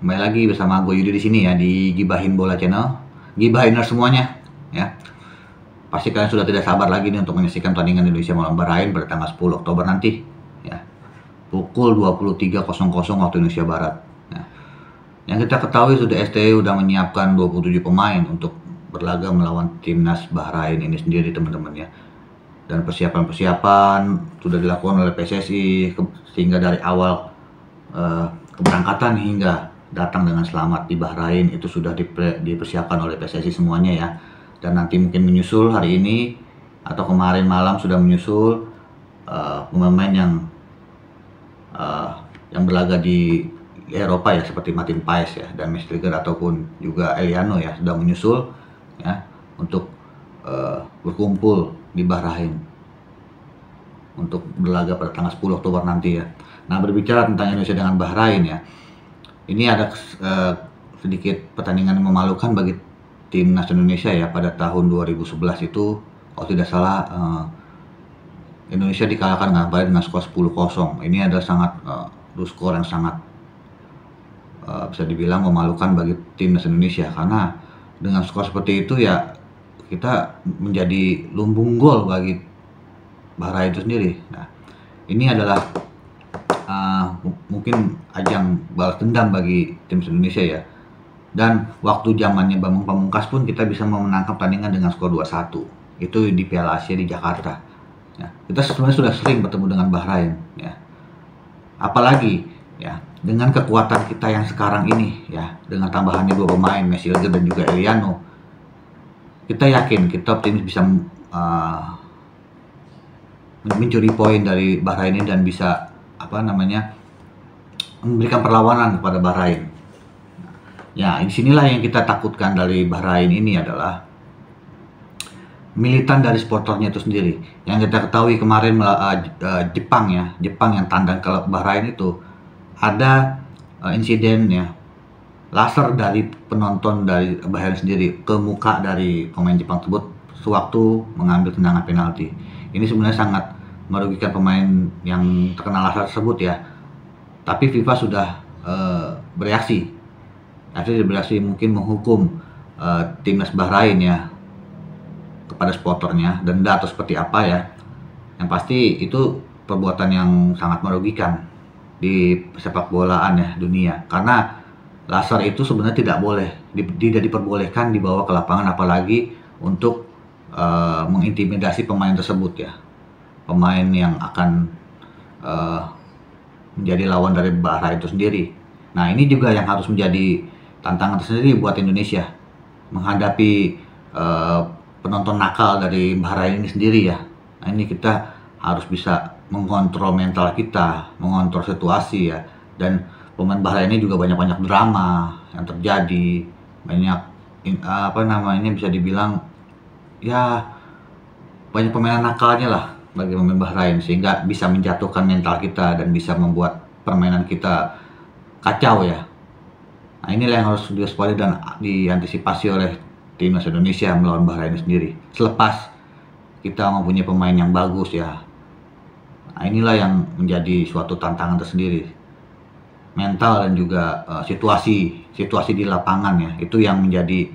Kembali lagi bersama gue Yudi di sini ya, di Gibahin Bola Channel. Gibahiners semuanya ya. Pasti kalian sudah tidak sabar lagi nih untuk menyaksikan pertandingan Indonesia melawan Bahrain pada tanggal 10 Oktober nanti ya. Pukul 23.00 waktu Indonesia Barat. Nah, yang kita ketahui sudah STI sudah menyiapkan 27 pemain untuk berlaga melawan timnas Bahrain ini sendiri, teman-teman ya. Dan persiapan-persiapan sudah dilakukan oleh PSSI sehingga dari awal keberangkatan hingga datang dengan selamat di Bahrain itu sudah dipersiapkan oleh PSSI semuanya ya. Dan nanti mungkin menyusul hari ini atau kemarin malam sudah menyusul pemain yang berlaga di Eropa ya, seperti Martin Paes ya dan Mesliger ataupun juga Eliano ya, sudah menyusul ya untuk berkumpul di Bahrain untuk berlaga pada tanggal 10 Oktober nanti ya. Nah, berbicara tentang Indonesia dengan Bahrain ya, ini ada sedikit pertandingan yang memalukan bagi timnas Indonesia ya. Pada tahun 2011 itu kalau tidak salah Indonesia dikalahkan dengan skor 10-0. Ini adalah sangat skor yang sangat bisa dibilang memalukan bagi timnas Indonesia, karena dengan skor seperti itu ya kita menjadi lumbung gol bagi Bahrain itu sendiri. Nah, ini adalah mungkin ajang balas dendam bagi tim Indonesia ya. Dan waktu zamannya Bambang Pamungkas pun kita bisa memenangkan pertandingan dengan skor 2-1. Itu di Piala Asia di Jakarta. Ya, kita sebenarnya sudah sering bertemu dengan Bahrain ya. Apalagi ya dengan kekuatan kita yang sekarang ini ya, dengan tambahannya 2 pemain Mesliger dan juga Eliano, kita yakin kita optimis bisa mencuri poin dari Bahrain ini dan bisa memberikan perlawanan kepada Bahrain. Ya, disinilah yang kita takutkan dari Bahrain ini adalah militan dari supporternya itu sendiri. Yang kita ketahui kemarin Jepang yang tandang ke Bahrain itu ada insiden ya, laser dari penonton dari Bahrain sendiri ke muka dari pemain Jepang tersebut sewaktu mengambil tendangan penalti. Ini sebenarnya sangat merugikan pemain yang terkena laser tersebut ya. Tapi FIFA sudah bereaksi. Mungkin menghukum timnas Bahrain ya kepada supporternya, denda atau seperti apa ya. Yang pasti itu perbuatan yang sangat merugikan di sepak bolaan ya dunia, karena laser itu sebenarnya tidak diperbolehkan dibawa ke lapangan, apalagi untuk mengintimidasi pemain tersebut ya, pemain yang akan menjadi lawan dari Bahrain itu sendiri. Nah, ini juga yang harus menjadi tantangan tersendiri buat Indonesia menghadapi penonton nakal dari Bahrain ini sendiri ya. Nah, ini kita harus bisa mengontrol mental kita, mengontrol situasi ya. Dan pemain Bahrain ini juga banyak drama yang terjadi, banyak bisa dibilang ya banyak pemain nakalnya lah bagi pemain Bahrain, sehingga bisa menjatuhkan mental kita dan bisa membuat permainan kita kacau ya. Nah, inilah yang harus diwaspadai dan diantisipasi oleh timnas Indonesia melawan Bahrain sendiri. Selepas kita mempunyai pemain yang bagus ya. Nah, inilah yang menjadi suatu tantangan tersendiri. Mental dan juga situasi di lapangan ya. Itu yang menjadi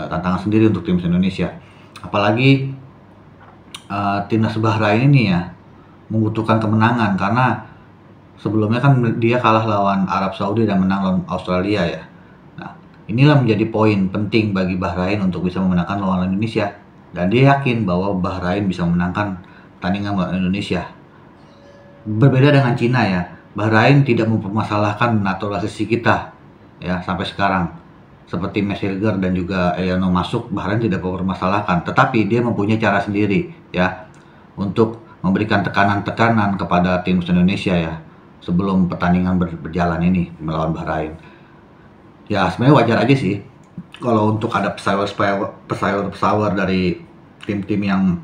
tantangan sendiri untuk timnas Indonesia. Apalagi timnas Bahrain ini ya membutuhkan kemenangan, karena sebelumnya kan dia kalah lawan Arab Saudi dan menang lawan Australia ya. Nah, inilah menjadi poin penting bagi Bahrain untuk bisa memenangkan lawan Indonesia, dan dia yakin bahwa Bahrain bisa memenangkan pertandingan lawan Indonesia. Berbeda dengan Cina ya, Bahrain tidak mempermasalahkan naturalisasi kita ya sampai sekarang. Seperti Mesliger dan juga Eliano masuk, Bahrain tidak mempermasalahkan, tetapi dia mempunyai cara sendiri ya untuk memberikan tekanan-tekanan kepada tim Indonesia ya sebelum pertandingan berjalan ini melawan Bahrain. Ya, sebenarnya wajar aja sih kalau untuk ada pesawer dari tim-tim yang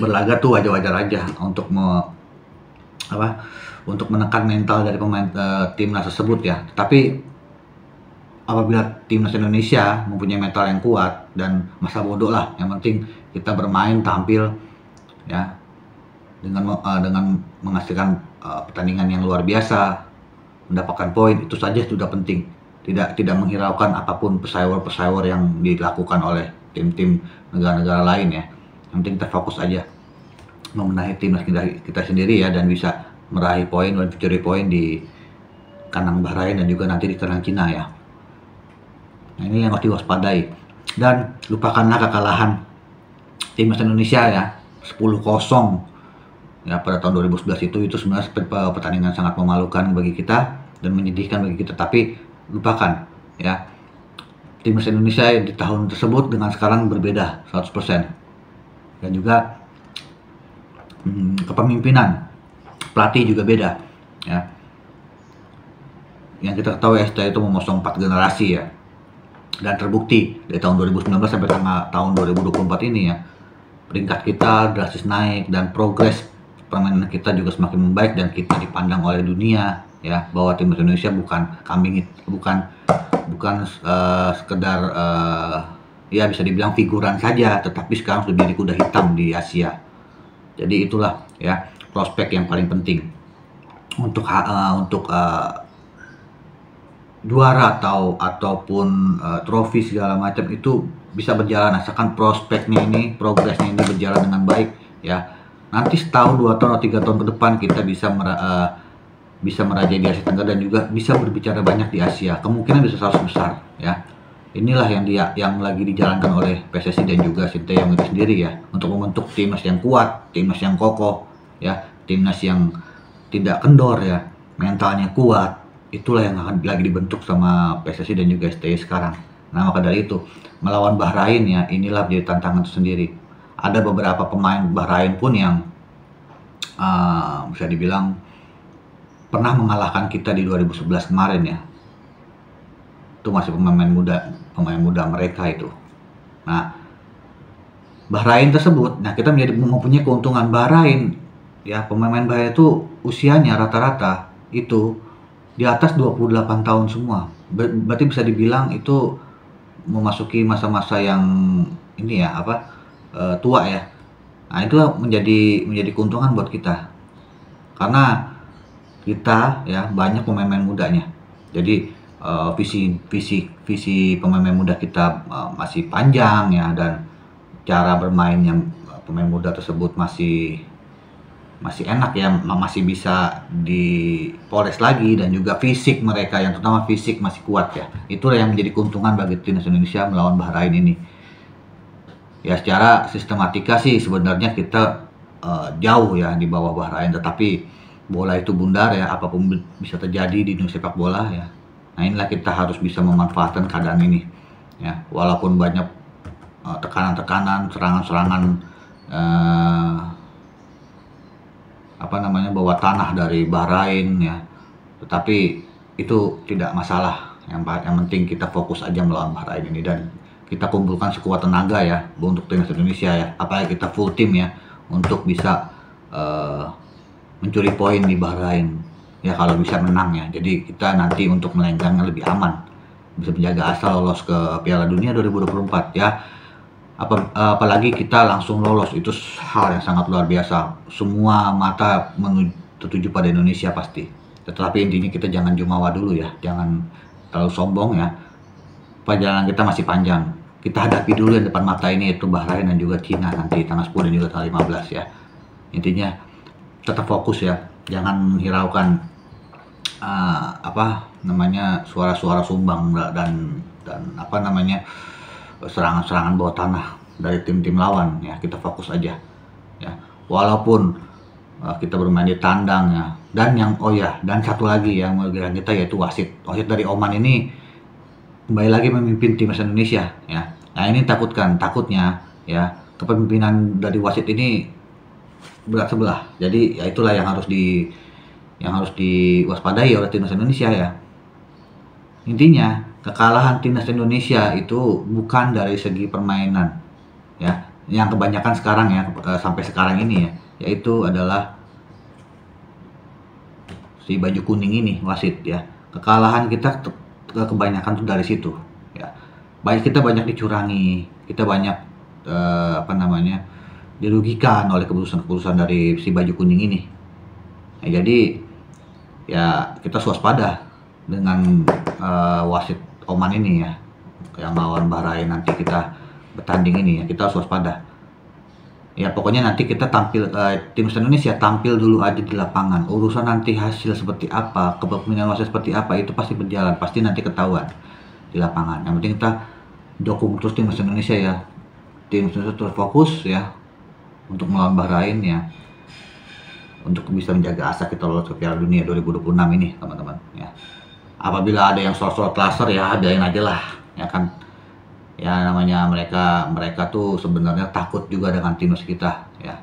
berlaga tuh wajar-wajar aja untuk untuk menekan mental dari pemain timnas tersebut ya. Tapi apabila timnas Indonesia mempunyai mental yang kuat, dan masa bodoh lah, yang penting kita bermain tampil ya dengan menghasilkan pertandingan yang luar biasa, mendapatkan poin, itu saja sudah penting. Tidak menghiraukan apapun pesawar yang dilakukan oleh tim-tim negara-negara lain ya. Yang penting kita fokus aja membenahi timnas kita sendiri ya, dan bisa meraih poin dan mencuri poin di kandang Bahrain dan juga nanti di kandang Cina ya. Nah, ini yang harus diwaspadai. Dan lupakanlah kekalahan timnas Indonesia ya 10-0 ya pada tahun 2011 itu sebenarnya pertandingan sangat memalukan bagi kita dan menyedihkan bagi kita, tapi lupakan ya, timnas Indonesia di tahun tersebut dengan sekarang berbeda 100%. Dan juga kepemimpinan pelatih juga beda ya. Yang kita tahu ST itu memosong 4 generasi ya, dan terbukti dari tahun 2019 sampai tahun 2024 ini ya, peringkat kita drastis naik dan progres permainan kita juga semakin membaik, dan kita dipandang oleh dunia ya bahwa timnas Indonesia bukan kambing, bukan sekedar ya bisa dibilang figuran saja, tetapi sekarang sudah menjadi kuda hitam di Asia. Jadi itulah ya prospek yang paling penting untuk juara ataupun trofi segala macam itu bisa berjalan asalkan prospeknya ini, progresnya ini berjalan dengan baik ya. Nanti setahun, 2 tahun, atau 3 tahun ke depan kita bisa merajai di Asia Tenggara dan juga bisa berbicara banyak di Asia. Kemungkinan bisa 100 besar ya. Inilah yang lagi dijalankan oleh PSSI dan juga Sinteyong itu sendiri ya, untuk membentuk timnas yang kuat, timnas yang kokoh ya, timnas yang tidak kendor ya, mentalnya kuat. Itulah yang akan lagi dibentuk sama PSSI dan juga STY sekarang. Nah, maka dari itu melawan Bahrain ya, inilah menjadi tantangan tersendiri. Ada beberapa pemain Bahrain pun yang bisa dibilang pernah mengalahkan kita di 2011 kemarin ya. Itu masih pemain muda mereka itu. Nah, Bahrain tersebut, nah kita mempunyai keuntungan. Bahrain ya, pemain Bahrain itu usianya rata-rata itu di atas 28 tahun semua. Berarti bisa dibilang itu memasuki masa-masa yang ini ya, tua ya. Nah, itu menjadi keuntungan buat kita. Karena kita ya banyak pemain-pemain mudanya. Jadi visi pemain muda kita masih panjang ya, dan cara bermain yang pemain muda tersebut masih enak ya, masih bisa dipoles lagi, dan juga fisik mereka yang terutama fisik masih kuat ya. Itulah yang menjadi keuntungan bagi timnas Indonesia melawan Bahrain ini. Ya secara sistematika sih sebenarnya kita jauh ya di bawah Bahrain, tetapi bola itu bundar ya, apapun bisa terjadi di dunia sepak bola ya. Nah, inilah kita harus bisa memanfaatkan keadaan ini ya, walaupun banyak tekanan-tekanan, serangan-serangan bawah tanah dari Bahrain ya, tetapi itu tidak masalah. Yang penting kita fokus aja melawan Bahrain ini, dan kita kumpulkan sekuat tenaga ya untuk timnas Indonesia ya, apalagi kita full tim ya untuk bisa mencuri poin di Bahrain ya, kalau bisa menang ya. Jadi kita nanti untuk melenggangnya lebih aman, bisa menjaga asal lolos ke Piala Dunia 2024 ya. Apalagi kita langsung lolos, itu hal yang sangat luar biasa. Semua mata tertuju pada Indonesia pasti. Tetapi intinya kita jangan jumawa dulu ya, jangan terlalu sombong ya. Perjalanan kita masih panjang. Kita hadapi dulu yang depan mata ini, yaitu Bahrain dan juga Cina nanti tanggal 10 dan juga tanggal 15 ya. Intinya tetap fokus ya, jangan hiraukan suara-suara sumbang dan serangan-serangan bawah tanah dari tim-tim lawan ya. Kita fokus aja ya, walaupun kita bermain di tandang ya. Dan satu lagi yang merugikan kita yaitu wasit dari Oman ini kembali lagi memimpin timnas Indonesia ya. Nah, ini takutnya ya, kepemimpinan dari wasit ini berat sebelah. Jadi ya itulah yang harus diwaspadai oleh timnas Indonesia ya. Intinya kekalahan timnas Indonesia itu bukan dari segi permainan ya, yang kebanyakan sekarang ya, sampai sekarang ini ya, yaitu adalah si baju kuning ini, wasit ya. Kekalahan kita kebanyakan tuh dari situ ya. Kita banyak dicurangi, kita banyak dirugikan oleh keputusan-keputusan dari si baju kuning ini. Nah, jadi ya kita swaspada dengan wasit Oman ini ya, yang lawan Bahrain nanti kita bertanding ini ya, kita harus waspada. Ya pokoknya nanti kita tampil, timnas Indonesia tampil dulu aja di lapangan. Urusan nanti hasil seperti apa, kepemimpinan wasit seperti apa, itu pasti berjalan, pasti nanti ketahuan di lapangan. Yang penting kita dukung terus timnas Indonesia ya. Timnas Indonesia terus fokus ya untuk melawan Bahrain ya, untuk bisa menjaga asa kita lolos ke Piala Dunia 2026 ini teman-teman ya. Apabila ada yang slot-slot laser ya biarin aja lah ya kan, ya namanya mereka tuh sebenarnya takut juga dengan timnas kita ya,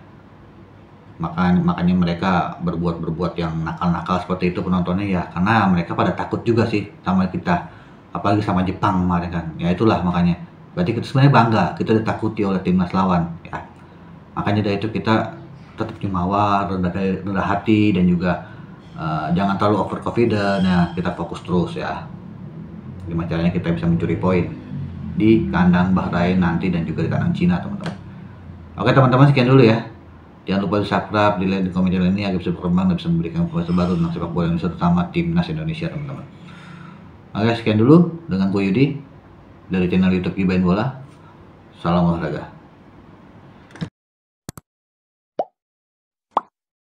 makanya mereka berbuat yang nakal-nakal seperti itu penontonnya ya, karena mereka pada takut juga sih sama kita, apalagi sama Jepang kemarin kan ya. Itulah makanya berarti kita sebenarnya bangga kita ditakuti oleh timnas lawan ya. Makanya dari itu kita tetap jumawa, rendah hati, dan juga jangan terlalu overconfident ya. Kita fokus terus ya, gimana caranya kita bisa mencuri poin di kandang Bahrain nanti dan juga di kandang Cina teman-teman. Oke teman-teman, sekian dulu ya. Jangan lupa di subscribe, di like, di komen channel ini agar bisa berkembang dan bisa memberikan informasi baru tentang sepak bola Indonesia, terutama timnas Indonesia teman-teman. Oke, sekian dulu dengan gue Yudi dari channel YouTube Gibain Bola. Salam olahraga.